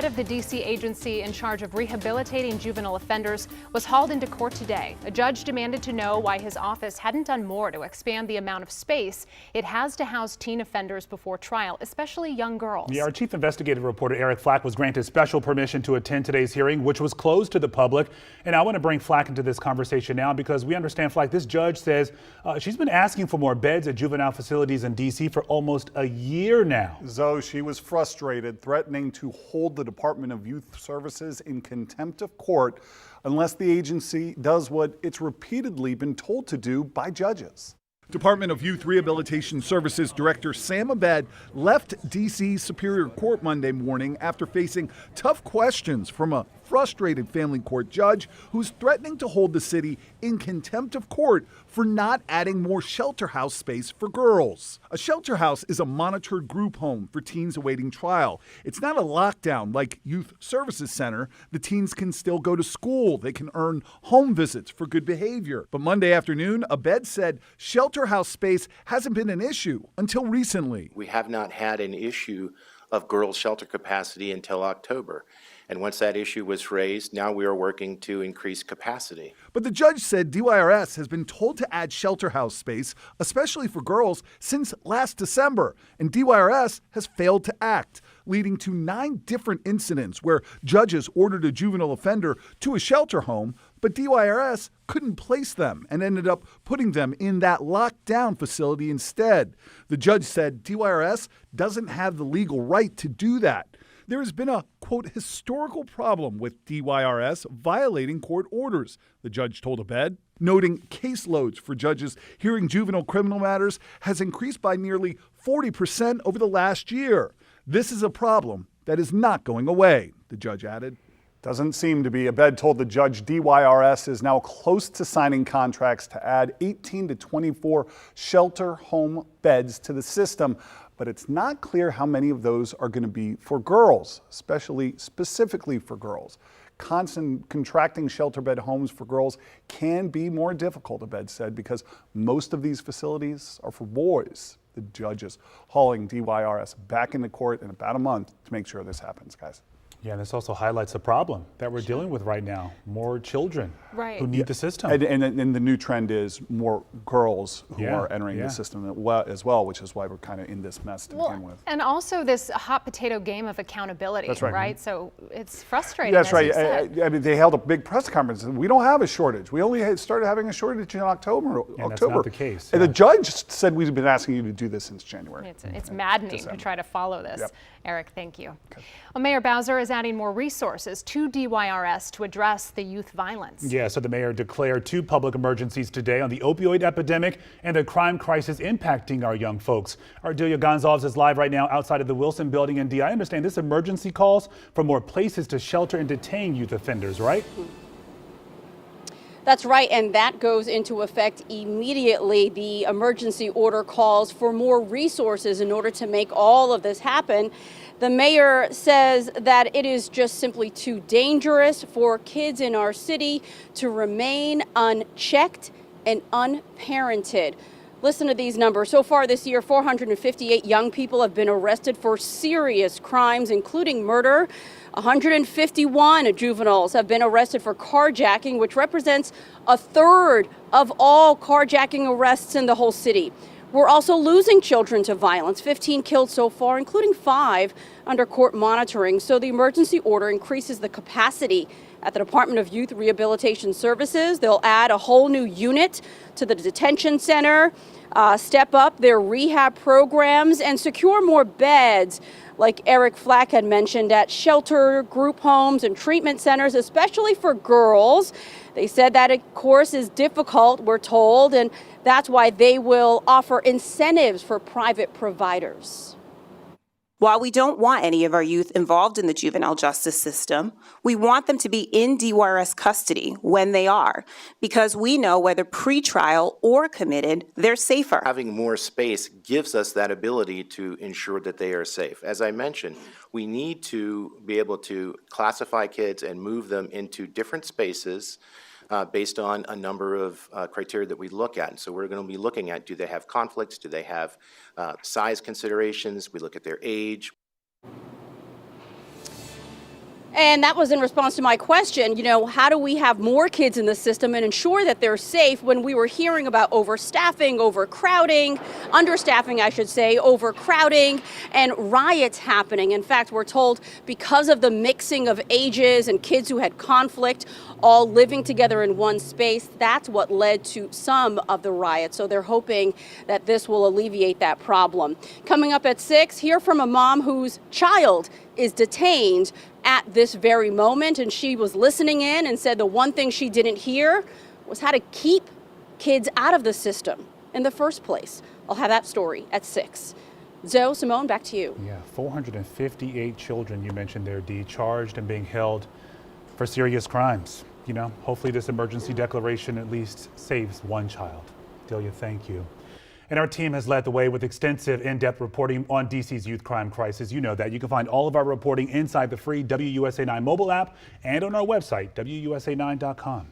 Head of the D.C. agency in charge of rehabilitating juvenile offenders was hauled into court today. A judge demanded to know why his office hadn't done more to expand the amount of space it has to house teen offenders before trial, especially young girls. Yeah, our chief investigative reporter Eric Flack was granted special permission to attend today's hearing, which was closed to the public. And I want to bring Flack into this conversation now because we understand, Flack, this judge says she's been asking for more beds at juvenile facilities in D.C. for almost a year now. Zoe, she was frustrated, threatening to hold the Department of Youth Services in contempt of court unless the agency does what it's repeatedly been told to do by judges. Department of Youth Rehabilitation Services Director Sam Abed left D.C. Superior Court Monday morning after facing tough questions from a frustrated family court judge who's threatening to hold the city in contempt of court for not adding more shelter house space for girls. A shelter house is a monitored group home for teens awaiting trial. It's not a lockdown like Youth Services Center. The teens can still go to school. They can earn home visits for good behavior. But Monday afternoon, Abed said shelter house space hasn't been an issue until recently. We have not had an issue of girls' shelter capacity until October. And once that issue was raised, now we are working to increase capacity. But the judge said DYRS has been told to add shelter house space, especially for girls, since last December. And DYRS has failed to act, leading to 9 different incidents where judges ordered a juvenile offender to a shelter home, but DYRS couldn't place them and ended up putting them in that lockdown facility instead. The judge said DYRS doesn't have the legal right to do that. There has been a, quote, historical problem with DYRS violating court orders, the judge told Abed, noting caseloads for judges hearing juvenile criminal matters has increased by nearly 40% over the last year. This is a problem that is not going away, the judge added. Doesn't seem to be. Abed told the judge DYRS is now close to signing contracts to add 18 to 24 shelter home beds to the system. But it's not clear how many of those are going to be for girls, specifically for girls. Contracting shelter bed homes for girls can be more difficult, Abed said, because most of these facilities are for boys. The judge is hauling DYRS back into court in about a month to make sure this happens, guys. Yeah, and this also highlights the problem that we're dealing with right now. More children who need the system. And the new trend is more girls who are entering the system as well, which is why we're kind of in this mess to begin with. And also this hot potato game of accountability, That's right? So it's frustrating. That's right. I mean, they held a big press conference. We don't have a shortage. We only started having a shortage in October. That's not the case. And the judge said we've been asking you to do this since January. It's maddening to try to follow this. Yep. Eric, thank you. Okay. Well, Mayor Bowser is adding more resources to DYRS to address the youth violence. Yeah, so the mayor declared 2 public emergencies today on the opioid epidemic and the crime crisis impacting our young folks. Ardelia Gonzalez is live right now outside of the Wilson building. And I understand this emergency calls for more places to shelter and detain youth offenders, right? That's right, and that goes into effect immediately. The emergency order calls for more resources in order to make all of this happen. The mayor says that it is just simply too dangerous for kids in our city to remain unchecked and unparented. Listen to these numbers. So far this year, 458 young people have been arrested for serious crimes, including murder. 151 juveniles have been arrested for carjacking, which represents a third of all carjacking arrests in the whole city. We're also losing children to violence, 15 killed so far, including 5 under court monitoring. So the emergency order increases the capacity at the Department of Youth Rehabilitation Services. They'll add a whole new unit to the detention center, step up their rehab programs, and secure more beds, like Eric Flack had mentioned, at shelter, group homes, and treatment centers, especially for girls. They said that, of course, is difficult, we're told, and that's why they will offer incentives for private providers. While we don't want any of our youth involved in the juvenile justice system, we want them to be in DYRS custody when they are, because we know whether pretrial or committed, they're safer. Having more space gives us that ability to ensure that they are safe. As I mentioned, we need to be able to classify kids and move them into different spaces based on a number of criteria that we look at. And so we're going to be looking at, do they have conflicts? Do they have size considerations? We look at their age. And that was in response to my question, how do we have more kids in the system and ensure that they're safe when we were hearing about overstaffing, overcrowding, understaffing, I should say, overcrowding, and riots happening. In fact, we're told because of the mixing of ages and kids who had conflict all living together in one space, that's what led to some of the riots. So they're hoping that this will alleviate that problem. Coming up at 6, hear from a mom whose child is detained at this very moment, and she was listening in and said the one thing she didn't hear was how to keep kids out of the system in the first place. I'll have that story at 6. Zoe, Simone, back to you. Yeah, 458 children you mentioned there, Dee, charged and being held for serious crimes. Hopefully this emergency declaration at least saves one child. Delia, thank you. And our team has led the way with extensive, in-depth reporting on DC's youth crime crisis. You know that. You can find all of our reporting inside the free WUSA 9 mobile app and on our website, WUSA9.com.